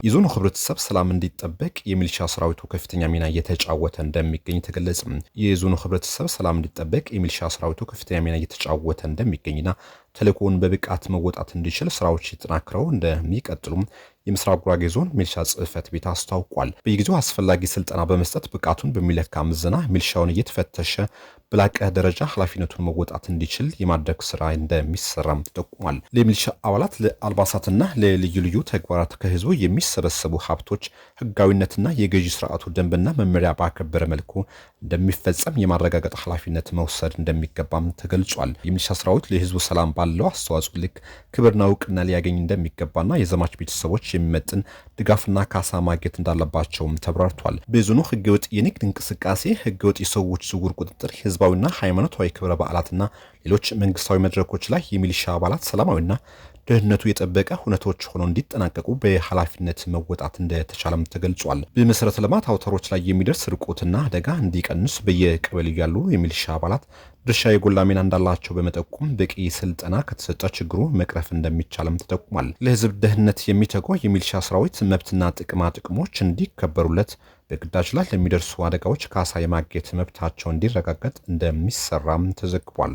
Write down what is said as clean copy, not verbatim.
የዞኑ ህብረተሰብ ሰላም እንዲጠበቅ የሚሊሻ ሰራዊቱ ከፍተኛ ሚና እየተጫወተ እንደሚገኝ ተገለጸ። የዞኑ ህብረተሰብ ሰላም እንዲጠበቅ የሚሊሻ ሰራዊቱ ከፍተኛ ሚና እየተጫወተ እንደሚገኝና ተልእኮውን በብቃት መወጣት እንዲችል ስራዎች ተጠናክረው እንደሚቀጥሉም የምስራቅ ጉራጌ ዞን ሚሊሻ ጽህፈት ቤት አስታውቋል። በየጊዜው አስፈላጊ ስልጠና በመስጠት ብቃቱን በሚለካ ምዘና ሚሊሻውን እየተፈተሸ በላቀ ደረጃ ኃላፊነቱን መወጣት እንዲችል የማድረግ ስራ እንደሚሰራም ተጠቁሟል። ለሚሊሻ አባላት ለአልባሳትና ለልዩ ልዩ ተግባራት ከህዝቡ የሚሰበሰቡ ሀብቶች ህጋዊነትና የገዢ ስርዓቱ ደንብና መመሪያ ባከበረ መልኩ እንደሚፈጸም የማረጋገጥ ኃላፊነት መውሰድ እንደሚገባም ተገልጿል። የሚሊሻ ሰራዊት ለህዝቡ ሰላም ባለው አስተዋጽኦ ልክ ክብርና እውቅና ሊያገኝ እንደሚገባና የዘማች ቤተሰቦች የሚመጥን ድጋፍና ካሳ ማግኘት እንዳለባቸውም ተብራርቷል። በዞኑ ህገወጥ የንግድ እንቅስቃሴ፣ ህገወጥ የሰዎች ዝውውር ቁጥጥር፣ ህዝባዊና ሃይማኖታዊ ክብረ በዓላትና ሌሎች መንግስታዊ መድረኮች ላይ የሚሊሻ አባላት ሰላማዊና ደህንነቱ የጠበቀ ሁነቶች ሆነው እንዲጠናቀቁ በኃላፊነት መወጣት እንደተቻለም ተገልጿል። በመሰረተ ልማት አውታሮች ላይ የሚደርስ ስርቆትና አደጋ እንዲቀንስ በየቀበሌው ያሉ የሚሊሻ አባላት ድርሻ የጎላ ሚና እንዳላቸው በመጠቆም በቂ ስልጠና ከተሰጠ ችግሩ መቅረፍ እንደሚቻልም ተጠቁሟል። ለህዝብ ደህንነት የሚተገው የሚሊሻ ሰራዊት መብትና ጥቅማ ጥቅሞች እንዲከበሩለት በግዳጅ ላይ ለሚደርሱ አደጋዎች ካሳ የማግኘት መብታቸው እንዲረጋገጥ እንደሚሰራም ተዘግቧል።